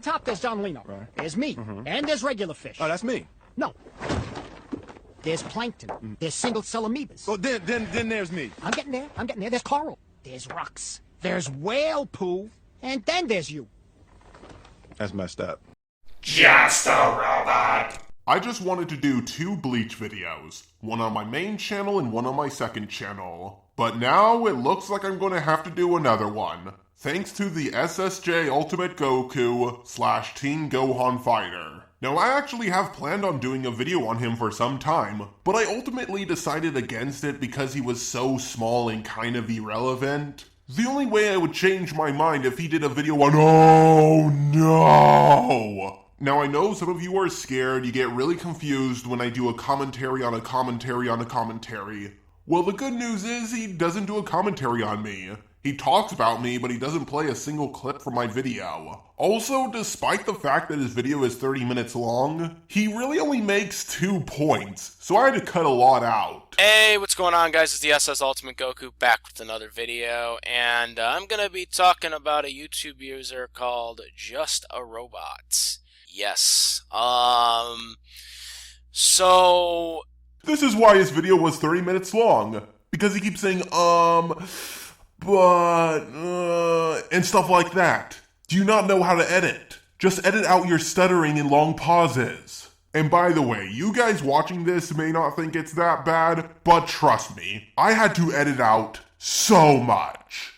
on top, there's John Lino. Right. There's me. And there's regular fish. Oh, that's me. No. There's plankton. There's single-cell amoebas. Oh, then there's me. I'm getting there. There's coral. There's rocks. There's whale poo. And then there's you. That's messed up. Just a robot. I just wanted to do 2 Bleach videos, one on my main channel and one on my second channel. But now it looks like I'm going to have to do another one, thanks to the TheSSUltimateGoku / TeenGohanFighter. Now I actually have planned on doing a video on him for some time, but I ultimately decided against it because he was so small and kind of irrelevant. The only way I would change my mind if he did a video on oh no! Now I know some of you are scared, you get really confused when I do a commentary on a commentary on a commentary. Well, the good news is he doesn't do a commentary on me. He talks about me, but he doesn't play a single clip from my video. Also, despite the fact that his video is 30 minutes long, he really only makes 2 points, so I had to cut a lot out. Hey, what's going on, guys? It's the TheSSUltimateGoku back with another video, and I'm gonna be talking about a YouTube user called Just a Robot. Yes. So This is why his video was 30 minutes long, because he keeps saying, but, and stuff like that. Do you not know how to edit? Just edit out your stuttering and long pauses. And by the way, you guys watching this may not think it's that bad, but trust me, I had to edit out so much.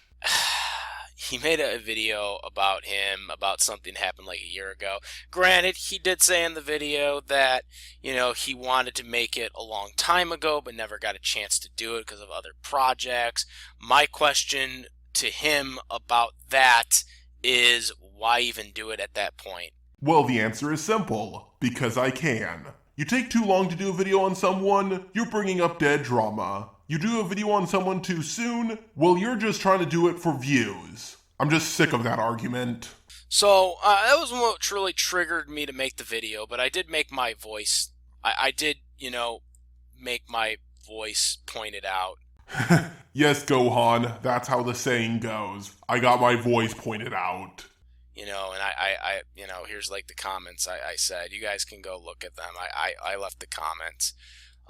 he made a video about him, about something that happened like a year ago. Granted, he did say in the video that, you know, he wanted to make it a long time ago, but never got a chance to do it because of other projects. My question to him about that is, why even do it at that point? Well, the answer is simple. Because I can. You take too long to do a video on someone, you're bringing up dead drama. You do a video on someone too soon, well, you're just trying to do it for views. I'm just sick of that argument. So, that was what truly triggered me to make the video, but I did make my voice, I did, you know, make my voice pointed out. Yes, Gohan, that's how the saying goes. I got my voice pointed out. You know, and I you know, here's like the comments I said. You guys can go look at them. I left the comments.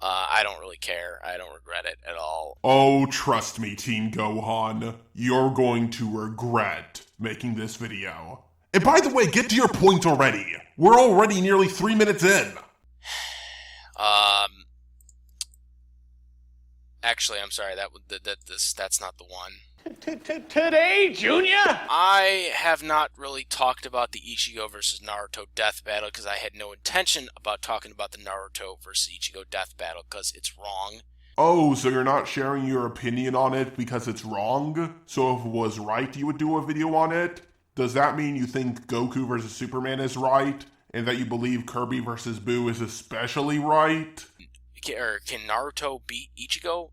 I don't really care. I don't regret it at all. Oh, trust me, Teen Gohan. You're going to regret making this video. And by the way, get to your point already. We're already nearly 3 minutes in. Actually, I'm sorry. That's not the one. Today, Junior? I have not really talked about the Ichigo versus Naruto death battle because I had no intention about talking about the Naruto versus Ichigo death battle because it's wrong. Oh, so you're not sharing your opinion on it because it's wrong? So if it was right, you would do a video on it? Does that mean you think Goku versus Superman is right? And that you believe Kirby versus Boo is especially right? Can Naruto beat Ichigo?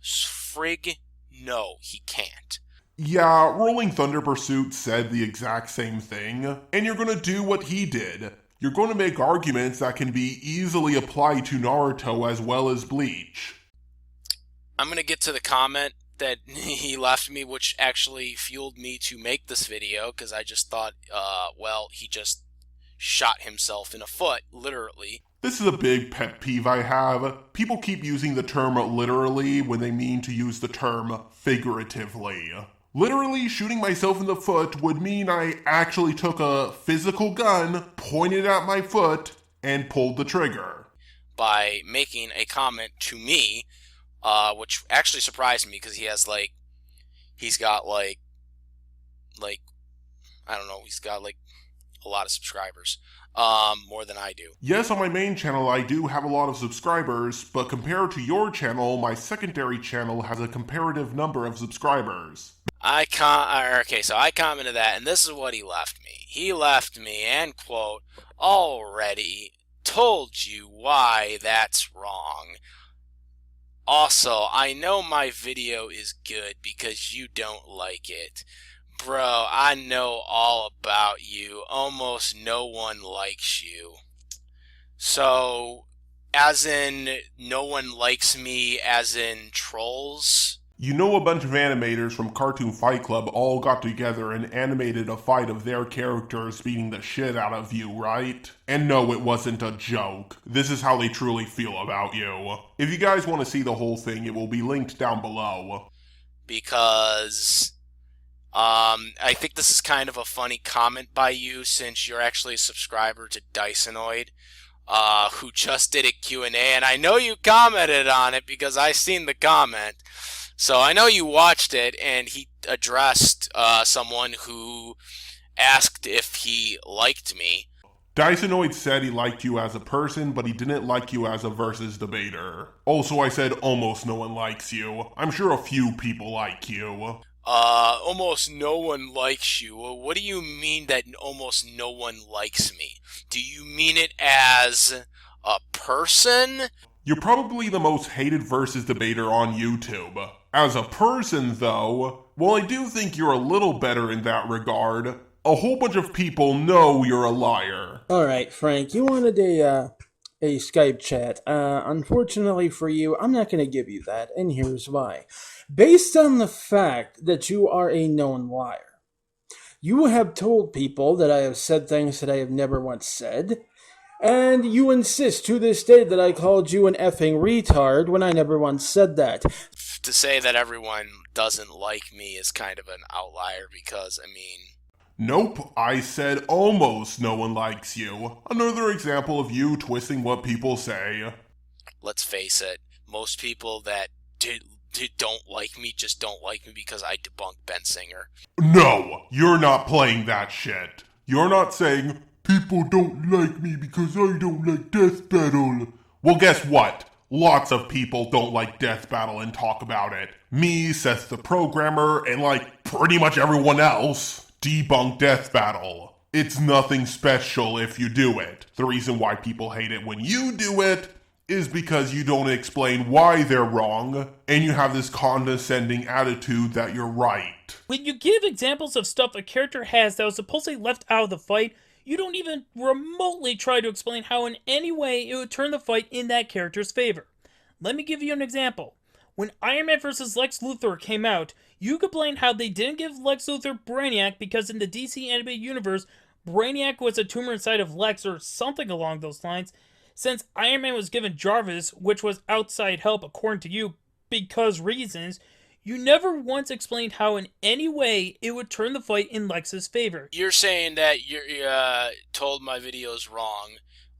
Frig, no, he can't. Yeah, Rolling Thunder Pursuit said the exact same thing, and you're gonna do what he did. You're going to make arguments that can be easily applied to Naruto as well as Bleach. I'm gonna get to the comment that he left me, which actually fueled me to make this video, because I just thought, well, he just shot himself in the foot, literally. This is a big pet peeve I have. People keep using the term literally when they mean to use the term figuratively. Literally shooting myself in the foot would mean I actually took a physical gun, pointed at my foot, and pulled the trigger. By making a comment to me, which actually surprised me because he has he's got I don't know, he's got a lot of subscribers. More than I do. Yes, on my main channel I do have a lot of subscribers, but compared to your channel, my secondary channel has a comparative number of subscribers. Okay, so I commented that, and this is what he left me. He left me, and quote, already told you why that's wrong. Also, I know my video is good because you don't like it. Bro, I know all about you. Almost no one likes you. So, as in, no one likes me, as in trolls? You know, a bunch of animators from Cartoon Fight Club all got together and animated a fight of their characters beating the shit out of you, right? And no, it wasn't a joke. This is how they truly feel about you. If you guys want to see the whole thing, it will be linked down below. Because I think this is kind of a funny comment by you, since you're actually a subscriber to Dysonoid, who just did a Q&A, and I know you commented on it because I seen the comment. So I know you watched it, and he addressed someone who asked if he liked me. Dysonoid said he liked you as a person, but he didn't like you as a versus debater. Also, I said almost no one likes you. I'm sure a few people like you. Almost no one likes you. What do you mean that almost no one likes me? Do you mean it as a person? You're probably the most hated versus debater on YouTube. As a person, though, well, I do think you're a little better in that regard. A whole bunch of people know you're a liar. Alright, Frank, you wanted a Skype chat. Unfortunately for you, I'm not going to give you that, and here's why. Based on the fact that you are a known liar, you have told people that I have said things that I have never once said, and you insist to this day that I called you an effing retard when I never once said that. To say that everyone doesn't like me is kind of an outlier because, I mean... Nope, I said almost no one likes you. Another example of you twisting what people say. Let's face it, most people that don't like me just don't like me because I debunk Ben Singer. No, you're not playing that shit. You're not saying, people don't like me because I don't like Death Battle. Well, guess what? Lots of people don't like Death Battle and talk about it. Me, Seth the programmer, and like pretty much everyone else debunk Death Battle. It's nothing special if you do it. The reason why people hate it when you do it is because you don't explain why they're wrong, and you have this condescending attitude that you're right. When you give examples of stuff a character has that was supposedly left out of the fight, you don't even remotely try to explain how in any way it would turn the fight in that character's favor. Let me give you an example. When Iron Man vs. Lex Luthor came out, you complained how they didn't give Lex Luthor Brainiac because in the DC animated universe, Brainiac was a tumor inside of Lex or something along those lines. Since Iron Man was given Jarvis, which was outside help according to you, because reasons, you never once explained how in any way it would turn the fight in Lex's favor. You're saying that you told my videos wrong.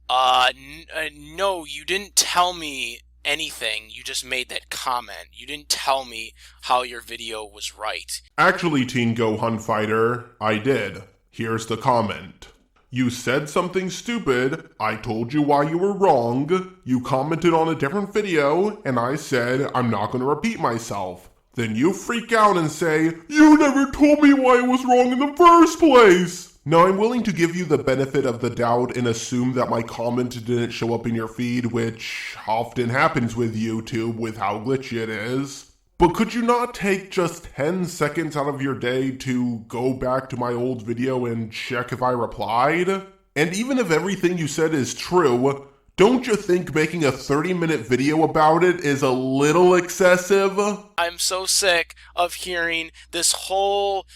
No, you didn't tell me anything. You just made that comment. You didn't tell me how your video was right. Actually, TeenGohanFighter, I did. Here's the comment. You said something stupid, I told you why you were wrong, you commented on a different video, and I said I'm not going to repeat myself. Then you freak out and say, you never told me why I was wrong in the first place! Now I'm willing to give you the benefit of the doubt and assume that my comment didn't show up in your feed, which often happens with YouTube with how glitchy it is. But could you not take just 10 seconds out of your day to go back to my old video and check if I replied? And even if everything you said is true, don't you think making a 30-minute video about it is a little excessive? I'm so sick of hearing this whole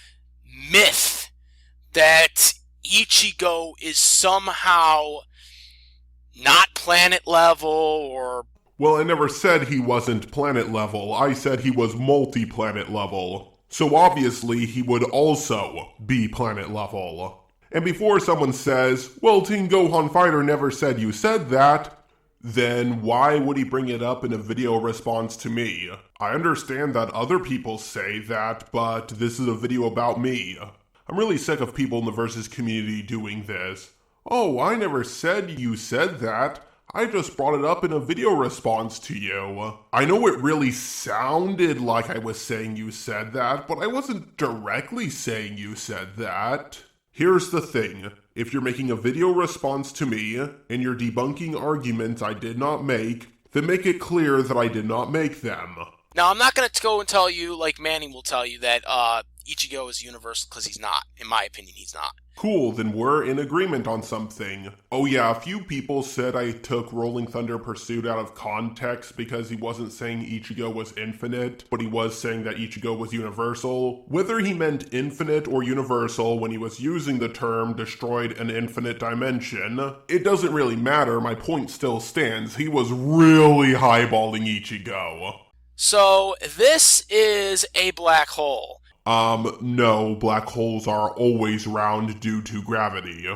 myth that Ichigo is somehow not planet level or... Well, I never said he wasn't planet level. I said he was multi-planet level. So obviously he would also be planet level. And before someone says, well, TeenGohanFighter never said you said that, then why would he bring it up in a video response to me? I understand that other people say that, but this is a video about me. I'm really sick of people in the Versus community doing this. Oh, I never said you said that. I just brought it up in a video response to you. I know it really sounded like I was saying you said that, but I wasn't directly saying you said that. Here's the thing. If you're making a video response to me, and you're debunking arguments I did not make, then make it clear that I did not make them. Now, I'm not going to go and tell you, like Manning will tell you, that Ichigo is universal, because he's not. In my opinion, he's not. Cool, then we're in agreement on something. Oh yeah, a few people said I took Rolling Thunder Pursuit out of context because he wasn't saying Ichigo was infinite, but he was saying that Ichigo was universal. Whether he meant infinite or universal when he was using the term destroyed an infinite dimension, it doesn't really matter, my point still stands. He was really highballing Ichigo. So, this is a black hole. No, black holes are always round due to gravity.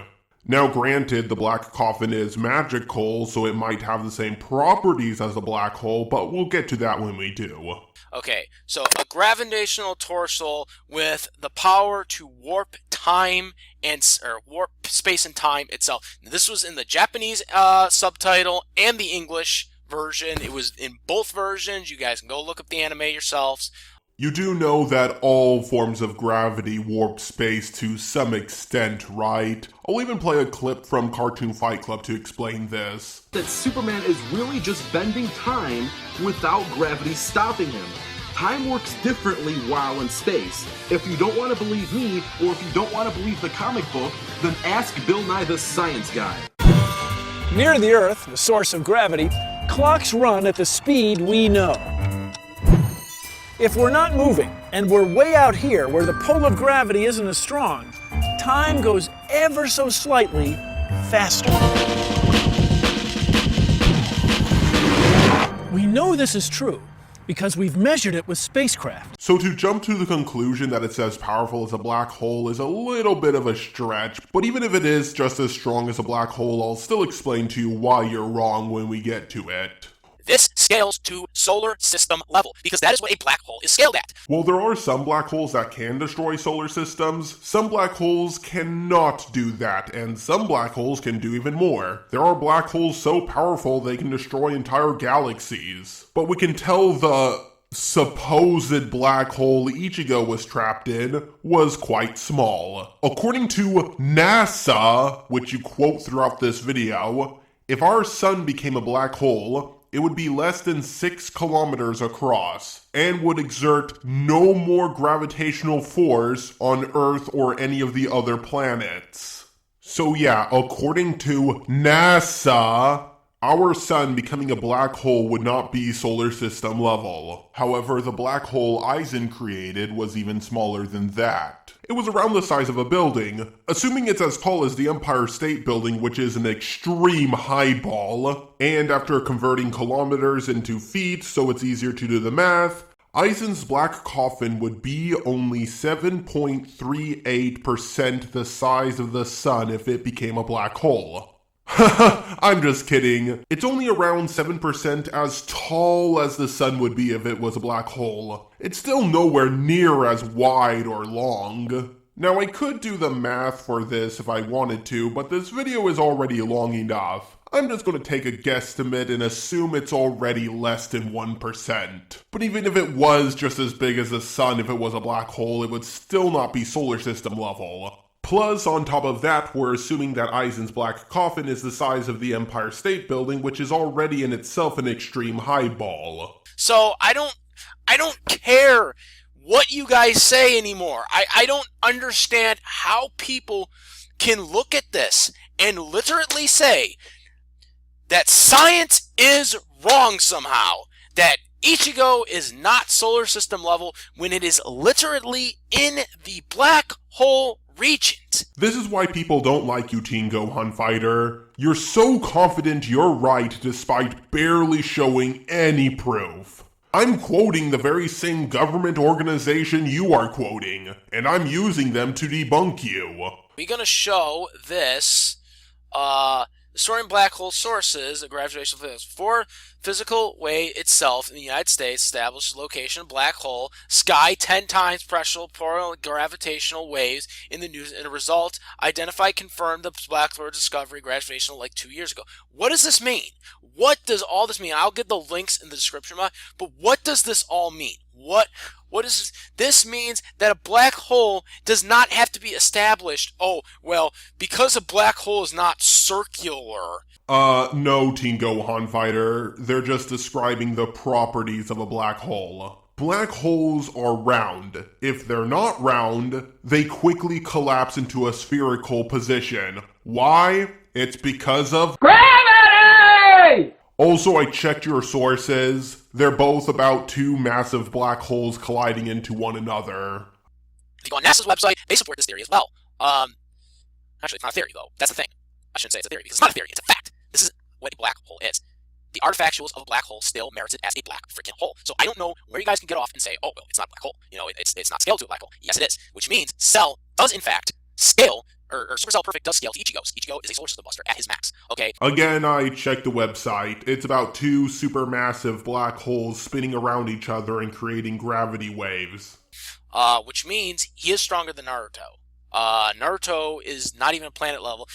Now granted, the black coffin is magical, so it might have the same properties as a black hole, but we'll get to that when we do. Okay, so a gravitational torso with the power to warp time or warp space and time itself. This was in the Japanese subtitle and the English version. It was in both versions. You guys can go look up the anime yourselves. You do know that all forms of gravity warp space to some extent, right? I'll even play a clip from Cartoon Fight Club to explain this. That Superman is really just bending time without gravity stopping him. Time works differently while in space. If you don't want to believe me, or if you don't want to believe the comic book, then ask Bill Nye the Science Guy. Near the Earth, the source of gravity, clocks run at the speed we know. If we're not moving, and we're way out here where the pull of gravity isn't as strong, time goes ever so slightly faster. We know this is true because we've measured it with spacecraft. So to jump to the conclusion that it's as powerful as a black hole is a little bit of a stretch, but even if it is just as strong as a black hole, I'll still explain to you why you're wrong when we get to it. This scales to solar system level, because that is what a black hole is scaled at. While there are some black holes that can destroy solar systems, some black holes cannot do that, and some black holes can do even more. There are black holes so powerful they can destroy entire galaxies. But we can tell the supposed black hole Ichigo was trapped in was quite small. According to NASA, which you quote throughout this video, if our sun became a black hole, it would be less than 6 kilometers across, and would exert no more gravitational force on Earth or any of the other planets. So yeah, according to NASA, our sun becoming a black hole would not be solar system level. However, the black hole Eisen created was even smaller than that. It was around the size of a building, assuming it's as tall as the Empire State Building, which is an extreme highball, and after converting kilometers into feet so it's easier to do the math, Eisen's black coffin would be only 7.38% the size of the sun if it became a black hole. I'm just kidding. It's only around 7% as tall as the sun would be if it was a black hole. It's still nowhere near as wide or long. Now I could do the math for this if I wanted to, but this video is already long enough. I'm just going to take a guesstimate and assume it's already less than 1%. But even if it was just as big as the sun if it was a black hole, it would still not be solar system level. Plus, on top of that, we're assuming that Eisen's black coffin is the size of the Empire State Building, which is already in itself an extreme highball. So, I don't care what you guys say anymore. I don't understand how people can look at this and literally say that science is wrong somehow. That Ichigo is not solar system level when it is literally in the black hole regions. This is why people don't like you, TeenGohanFighter. You're so confident you're right despite barely showing any proof. I'm quoting the very same government organization you are quoting, and I'm using them to debunk you. We're gonna show this, storing black hole sources of gravitational fields. For physical way itself in the United States established the location of black hole, sky 10 times pressure for gravitational waves in the news, and a result identified confirmed the black hole discovery gravitational like 2 years ago. What does this mean? What does all this mean? I'll get the links in the description, but what does this all mean? What is this? This means that a black hole does not have to be established. Oh, well, because a black hole is not circular. No, TeenGohanFighter. They're just describing the properties of a black hole. Black holes are round. If they're not round, they quickly collapse into a spherical position. Why? It's because of Gravity! Also, I checked your sources. They're both about two massive black holes colliding into one another. If you go on NASA's website, they support this theory as well. Actually, it's not a theory, though. That's the thing. I shouldn't say it's a theory, because it's not a theory, it's a fact. This is what a black hole is. The artifactuals of a black hole still merits it as a black freaking hole. So I don't know where you guys can get off and say, oh, well, it's not a black hole. You know, it's not scaled to a black hole. Yes, it is. Which means Cell does, in fact, scale, or Supercell Perfect does scale to Ichigo's. Ichigo is a solar system buster at his max, okay? Again, I checked the website. It's about two supermassive black holes spinning around each other and creating gravity waves. Which means he is stronger than Naruto. Naruto is not even a planet level.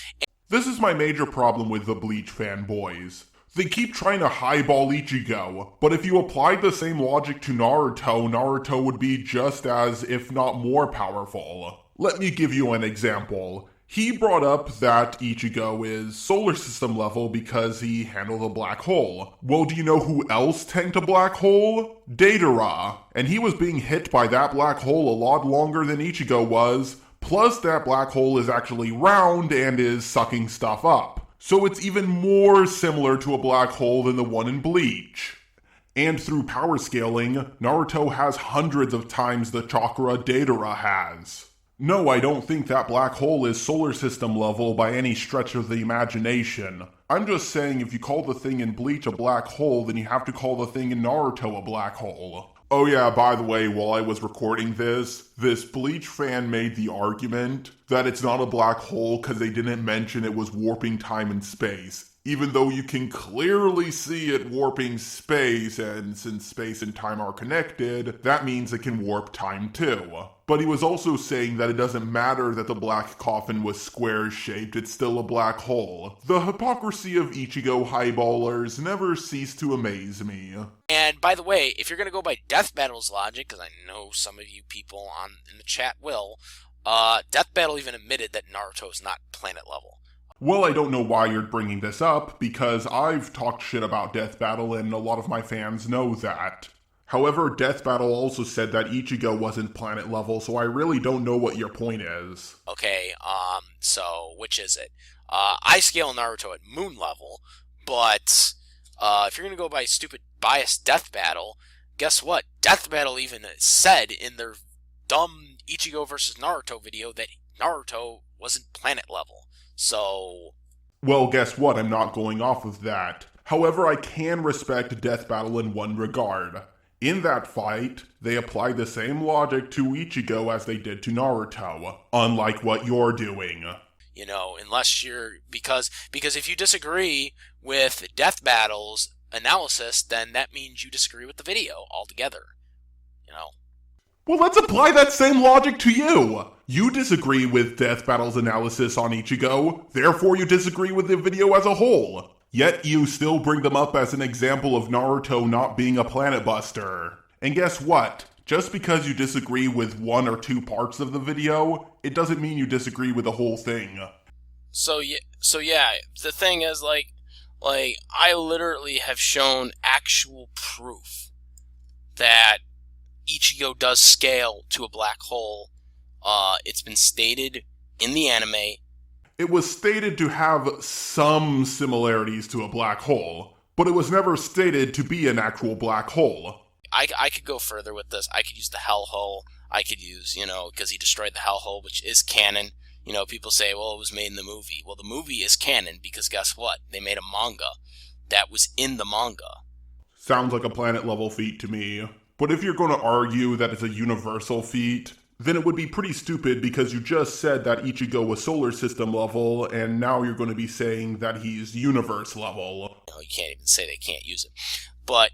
This is my major problem with the Bleach fanboys. They keep trying to highball Ichigo, but if you applied the same logic to Naruto, Naruto would be just as, if not more powerful. Let me give you an example. He brought up that Ichigo is solar system level because he handled a black hole. Well, do you know who else tanked a black hole? Deidara. And he was being hit by that black hole a lot longer than Ichigo was, plus that black hole is actually round and is sucking stuff up. So it's even more similar to a black hole than the one in Bleach. And through power scaling, Naruto has hundreds of times the chakra Deidara has. No, I don't think that black hole is solar system level by any stretch of the imagination. I'm just saying if you call the thing in Bleach a black hole, then you have to call the thing in Naruto a black hole. Oh yeah, by the way, while I was recording this Bleach fan made the argument that it's not a black hole because they didn't mention it was warping time and space. Even though you can clearly see it warping space, and since space and time are connected, that means it can warp time too. But he was also saying that it doesn't matter that the black coffin was square-shaped, it's still a black hole. The hypocrisy of Ichigo highballers never cease to amaze me. And by the way, if you're going to go by Death Battle's logic, because I know some of you people in the chat will, Death Battle even admitted that Naruto is not planet level. Well, I don't know why you're bringing this up, because I've talked shit about Death Battle and a lot of my fans know that. However, Death Battle also said that Ichigo wasn't planet level, so I really don't know what your point is. Okay, so which is it? I scale Naruto at moon level, but if you're gonna go by stupid biased Death Battle, guess what? Death Battle even said in their dumb Ichigo versus Naruto video that Naruto wasn't planet level. So... Well, guess what? I'm not going off of that. However, I can respect Death Battle in one regard. In that fight, they applied the same logic to Ichigo as they did to Naruto, unlike what you're doing. You know, unless you're... Because if you disagree with Death Battle's analysis, then that means you disagree with the video altogether. You know? Well, let's apply that same logic to you! You disagree with Death Battle's analysis on Ichigo, therefore you disagree with the video as a whole. Yet you still bring them up as an example of Naruto not being a planet buster. And guess what? Just because you disagree with one or two parts of the video, it doesn't mean you disagree with the whole thing. So yeah, the thing is, like, I literally have shown actual proof that Ichigo does scale to a black hole. It's been stated in the anime. It was stated to have some similarities to a black hole, but it was never stated to be an actual black hole. I could go further with this. I could use the Hell Hole. I could use, because he destroyed the Hell Hole, which is canon. People say, well, it was made in the movie. Well, the movie is canon because guess what? They made a manga that was in the manga. Sounds like a planet-level feat to me. But if you're going to argue that it's a universal feat, then it would be pretty stupid because you just said that Ichigo was solar system level, and now you're going to be saying that he's universe level. You can't even say they can't use it. But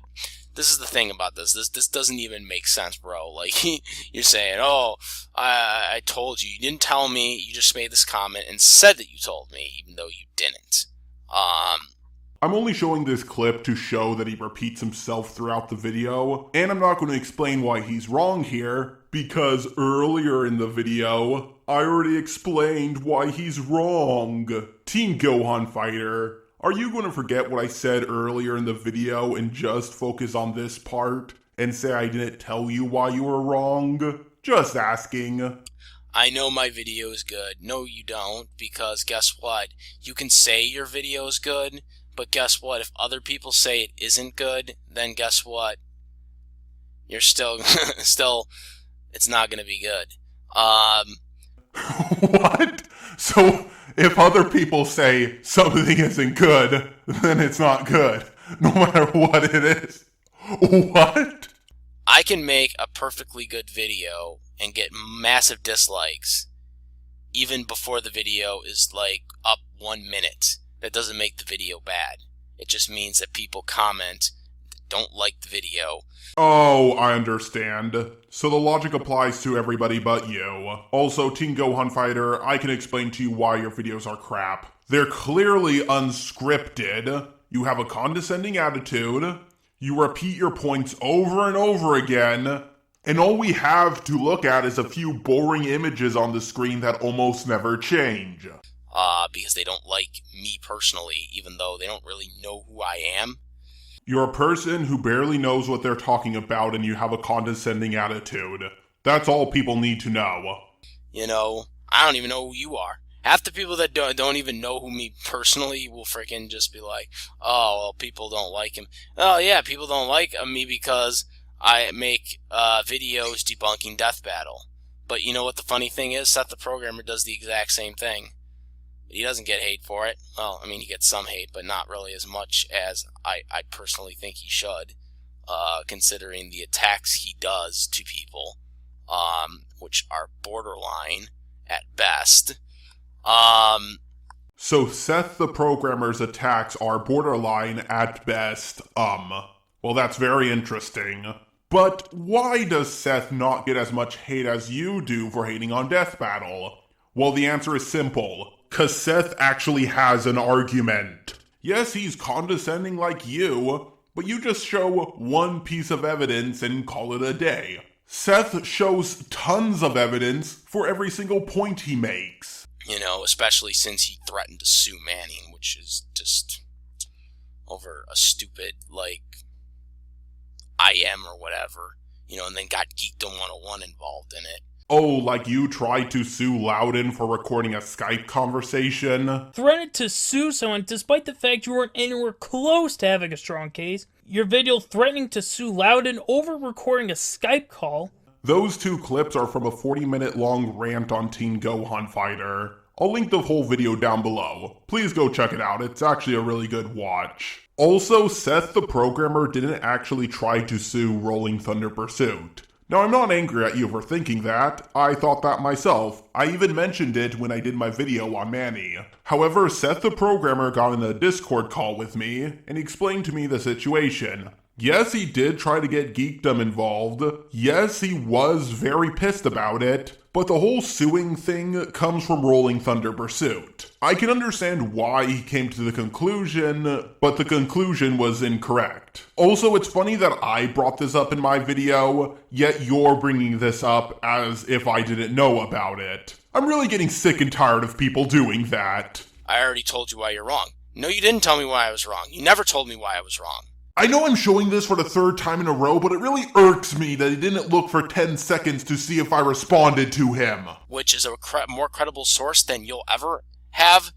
this is the thing about this. This doesn't even make sense, bro. Like, you're saying, oh, I told you. You didn't tell me. You just made this comment and said that you told me, even though you didn't. I'm only showing this clip to show that he repeats himself throughout the video, and I'm not going to explain why he's wrong here, because earlier in the video, I already explained why he's wrong. TeenGohanFighter, are you going to forget what I said earlier in the video and just focus on this part and say I didn't tell you why you were wrong? Just asking. I know my video is good. No, you don't, because guess what? You can say your video is good, but guess what? If other people say it isn't good, then guess what? You're still, it's not going to be good. What? So, if other people say something isn't good, then it's not good, no matter what it is? What? I can make a perfectly good video and get massive dislikes even before the video is like up 1 minute. That doesn't make the video bad. It just means that people comment that don't like the video. Oh, I understand. So the logic applies to everybody but you. Also, TeenGohanFighter, I can explain to you why your videos are crap. They're clearly unscripted. You have a condescending attitude. You repeat your points over and over again. And all we have to look at is a few boring images on the screen that almost never change. Because they don't like me personally, even though they don't really know who I am. You're a person who barely knows what they're talking about and you have a condescending attitude. That's all people need to know. You know, I don't even know who you are. Half the people that don't even know who me personally will freaking just be like, oh, well, people don't like him. Oh, yeah, people don't like me because I make videos debunking Death Battle. But you know what the funny thing is? Seth the Programmer does the exact same thing. He doesn't get hate for it. Well, I mean, he gets some hate, but not really as much as I personally think he should, considering the attacks he does to people, which are borderline at best. So Seth the Programmer's attacks are borderline at best, Well, that's very interesting. But why does Seth not get as much hate as you do for hating on Death Battle? Well, the answer is simple. 'Cause Seth actually has an argument. Yes, he's condescending like you, but you just show one piece of evidence and call it a day. Seth shows tons of evidence for every single point he makes. You know, especially since he threatened to sue Manning, which is just over a stupid, like, IM or whatever, you know, and then got Geekdom 101 involved in it. Oh, like you tried to sue Loudon for recording a Skype conversation? Threatened to sue someone despite the fact you weren't anywhere close to having a strong case. Your video threatening to sue Loudon over recording a Skype call. Those two clips are from a 40-minute long rant on TeenGohanFighter. I'll link the whole video down below. Please go check it out, it's actually a really good watch. Also, Seth the Programmer didn't actually try to sue Rolling Thunder Pursuit. Now, I'm not angry at you for thinking that. I thought that myself. I even mentioned it when I did my video on Manny. However, Seth the Programmer got in a Discord call with me and explained to me the situation. Yes, he did try to get Geekdom involved. Yes, he was very pissed about it. But the whole suing thing comes from Rolling Thunder Pursuit. I can understand why he came to the conclusion, but the conclusion was incorrect. Also, it's funny that I brought this up in my video, yet you're bringing this up as if I didn't know about it. I'm really getting sick and tired of people doing that. I already told you why you're wrong. No, you didn't tell me why I was wrong. You never told me why I was wrong. I know I'm showing this for the third time in a row, but it really irks me that he didn't look for 10 seconds to see if I responded to him. Which is a more credible source than you'll ever have,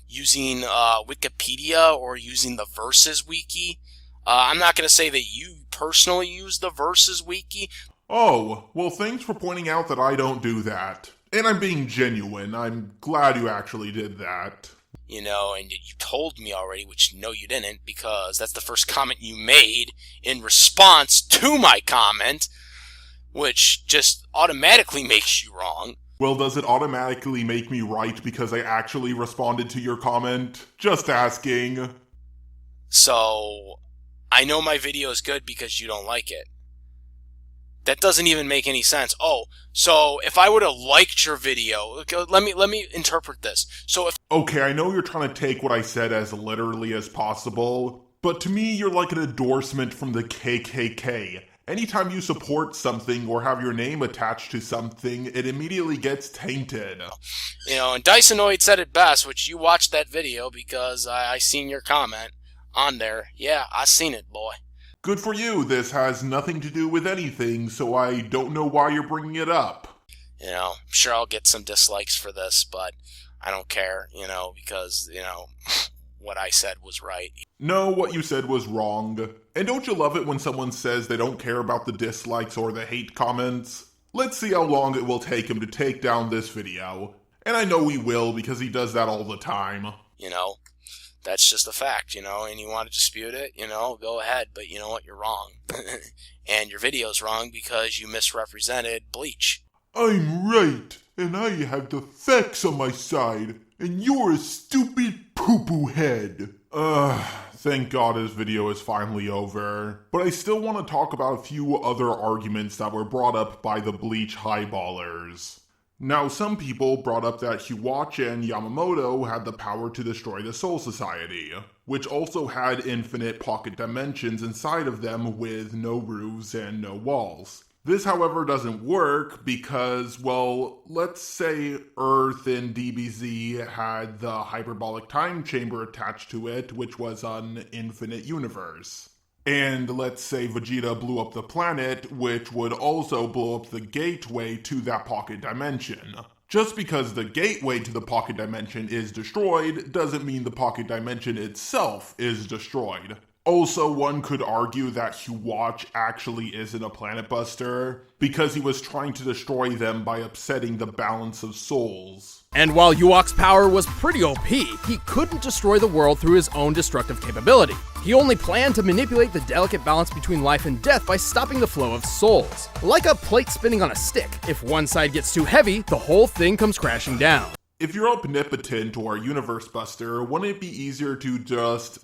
using Wikipedia or using the Versus Wiki. I'm not going to say that you personally use the Versus Wiki. Oh, well, thanks for pointing out that I don't do that. And I'm being genuine. I'm glad you actually did that. You know, and you told me already, which no you didn't, because that's the first comment you made in response to my comment, which just automatically makes you wrong. Well, does it automatically make me right because I actually responded to your comment? Just asking. So, I know my video is good because you don't like it. That doesn't even make any sense. Oh, so if I would have liked your video, okay, let me interpret this. So if Okay, I know you're trying to take what I said as literally as possible, but to me, you're like an endorsement from the KKK. Anytime you support something or have your name attached to something, it immediately gets tainted. and Dysonoid said it best, which you watched that video because I seen your comment on there. Yeah, I seen it, boy. Good for you, this has nothing to do with anything, so I don't know why you're bringing it up. I'm sure I'll get some dislikes for this, but I don't care, because, what I said was right. No, what you said was wrong. And don't you love it when someone says they don't care about the dislikes or the hate comments? Let's see how long it will take him to take down this video. And I know he will because he does that all the time. That's just a fact, and you want to dispute it, go ahead, but you know what, you're wrong. And your video's wrong because you misrepresented Bleach. I'm right, and I have the facts on my side, and you're a stupid poo-poo head. Thank God his video is finally over. But I still want to talk about a few other arguments that were brought up by the Bleach highballers. Now, some people brought up that Hiwachi and Yamamoto had the power to destroy the Soul Society, which also had infinite pocket dimensions inside of them with no roofs and no walls. This, however, doesn't work because, well, let's say Earth in DBZ had the hyperbolic time chamber attached to it, which was an infinite universe. And let's say Vegeta blew up the planet, which would also blow up the gateway to that pocket dimension. Just because the gateway to the pocket dimension is destroyed doesn't mean the pocket dimension itself is destroyed. Also, one could argue that Hiwachi actually isn't a planet buster because he was trying to destroy them by upsetting the balance of souls. And while Yuok's power was pretty OP, he couldn't destroy the world through his own destructive capability. He only planned to manipulate the delicate balance between life and death by stopping the flow of souls. Like a plate spinning on a stick, if one side gets too heavy, the whole thing comes crashing down. If you're omnipotent or a universe buster, wouldn't it be easier to just,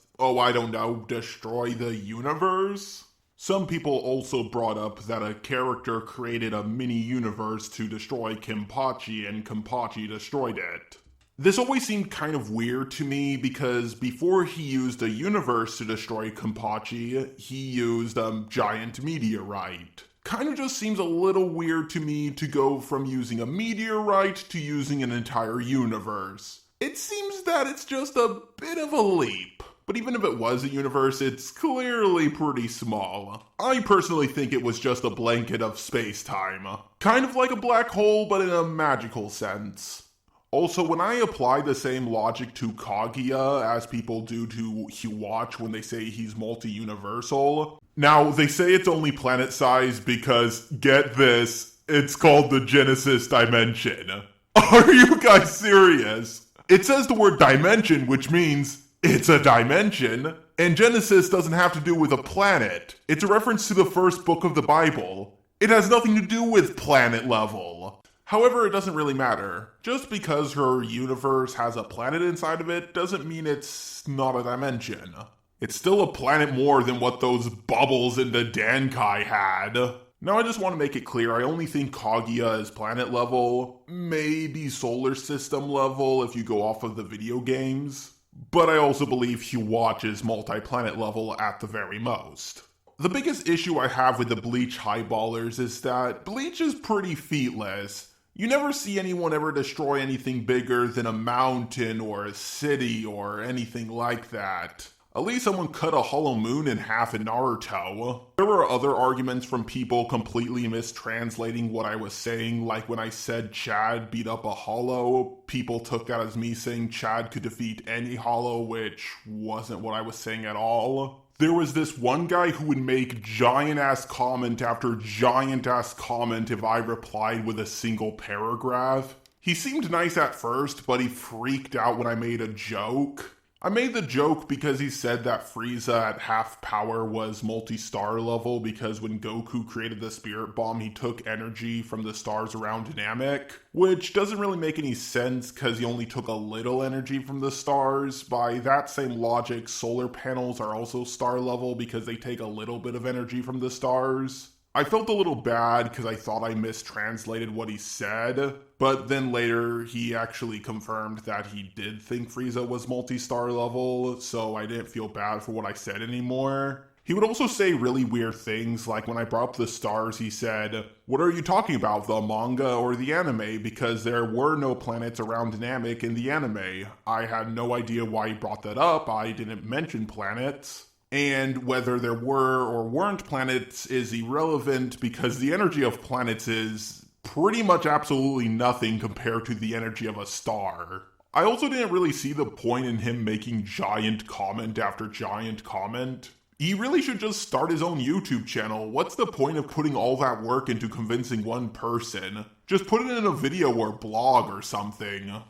destroy the universe? Some people also brought up that a character created a mini-universe to destroy Kenpachi and Kenpachi destroyed it. This always seemed kind of weird to me because before he used a universe to destroy Kenpachi, he used a giant meteorite. Kind of just seems a little weird to me to go from using a meteorite to using an entire universe. It seems that it's just a bit of a leap. But even if it was a universe, it's clearly pretty small. I personally think it was just a blanket of space-time. Kind of like a black hole, but in a magical sense. Also, when I apply the same logic to Kaguya as people do to Hiwachi when they say he's multi-universal, now they say it's only planet-sized because, get this, it's called the Genesis Dimension. Are you guys serious? It says the word dimension, which means it's a dimension, and Genesis doesn't have to do with a planet. It's a reference to the first book of the Bible. It has nothing to do with planet level. However, it doesn't really matter. Just because her universe has a planet inside of it doesn't mean it's not a dimension. It's still a planet more than what those bubbles in the Dankai had. Now I just want to make it clear, I only think Kaguya is planet level, maybe solar system level if you go off of the video games. But I also believe Hiwachi is multi-planet level at the very most. The biggest issue I have with the Bleach highballers is that Bleach is pretty featless. You never see anyone ever destroy anything bigger than a mountain or a city or anything like that. At least someone cut a hollow moon in half in Naruto. There were other arguments from people completely mistranslating what I was saying, like when I said Chad beat up a hollow, people took that as me saying Chad could defeat any hollow, which wasn't what I was saying at all. There was this one guy who would make giant-ass comment after giant-ass comment if I replied with a single paragraph. He seemed nice at first, but he freaked out when I made a joke. I made the joke because he said that Frieza at half power was multi-star level because when Goku created the Spirit Bomb, he took energy from the stars around Namek, which doesn't really make any sense because he only took a little energy from the stars. By that same logic, solar panels are also star level because they take a little bit of energy from the stars. I felt a little bad because I thought I mistranslated what he said, but then later he actually confirmed that he did think Frieza was multi-star level, so I didn't feel bad for what I said anymore. He would also say really weird things, like when I brought up the stars, he said, "What are you talking about, the manga or the anime? Because there were no planets around Namek in the anime." I had no idea why he brought that up. I didn't mention planets. And whether there were or weren't planets is irrelevant because the energy of planets is pretty much absolutely nothing compared to the energy of a star. I also didn't really see the point in him making giant comment after giant comment. He really should just start his own YouTube channel. What's the point of putting all that work into convincing one person? Just put it in a video or blog or something.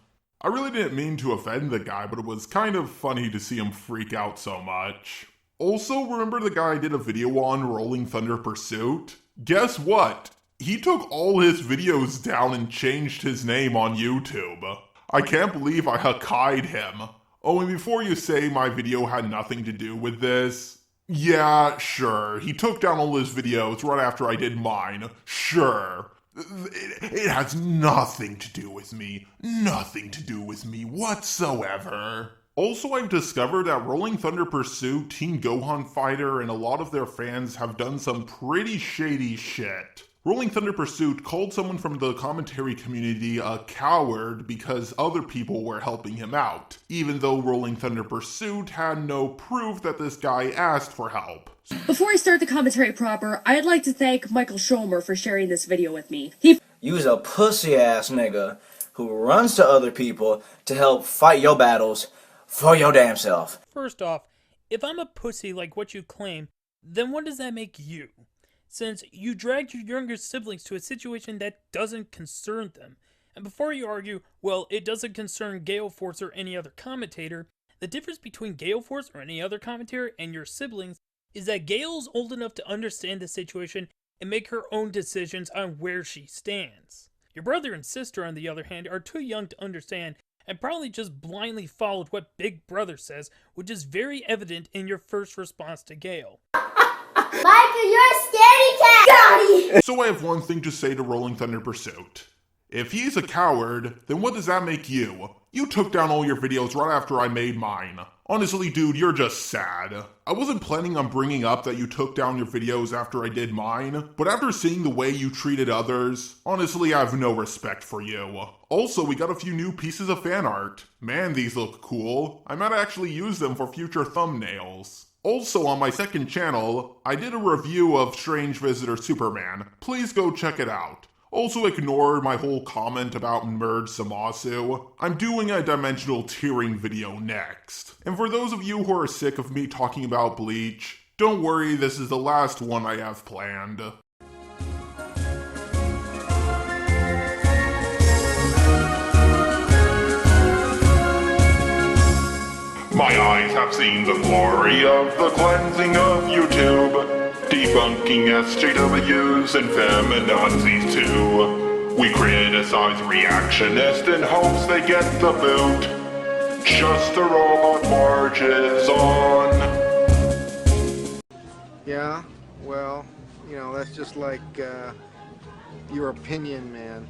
I really didn't mean to offend the guy, but it was kind of funny to see him freak out so much. Also, remember the guy I did a video on, Rolling Thunder Pursuit? Guess what? He took all his videos down and changed his name on YouTube. I can't believe I Hakkai'd him. Oh, and before you say my video had nothing to do with this, yeah, sure, he took down all his videos right after I did mine, sure. It has nothing to do with me. Nothing to do with me whatsoever. Also, I've discovered that Rolling Thunder Pursuit, TeenGohanFighter, and a lot of their fans have done some pretty shady shit. Rolling Thunder Pursuit called someone from the commentary community a coward because other people were helping him out, even though Rolling Thunder Pursuit had no proof that this guy asked for help. Before I start the commentary proper, I'd like to thank Michael Schomer for sharing this video with me. You's a pussy-ass nigga who runs to other people to help fight your battles for your damn self. First off, if I'm a pussy like what you claim, then what does that make you? Since you dragged your younger siblings to a situation that doesn't concern them. And before you argue, well, it doesn't concern Gale Force or any other commentator, the difference between Gale Force or any other commentator and your siblings is that Gale's old enough to understand the situation and make her own decisions on where she stands. Your brother and sister, on the other hand, are too young to understand and probably just blindly followed what Big Brother says, which is very evident in your first response to Gale. Micah, you're a scaredy cat! Got So I have one thing to say to Rolling Thunder Pursuit. If he's a coward, then what does that make you? You took down all your videos right after I made mine. Honestly, dude, you're just sad. I wasn't planning on bringing up that you took down your videos after I did mine, but after seeing the way you treated others, honestly, I have no respect for you. Also, we got a few new pieces of fan art. Man, these look cool. I might actually use them for future thumbnails. Also, on my second channel, I did a review of Strange Visitor Superman. Please go check it out. Also ignore my whole comment about Merge Samasu. I'm doing a dimensional tearing video next. And for those of you who are sick of me talking about Bleach, don't worry, this is the last one I have planned. My eyes have seen the glory of the cleansing of YouTube. Debunking SJWs and feminazis too. We criticize reactionists in hopes they get the boot. Just the robot marches on. Yeah, well, you know, that's just like your opinion, man.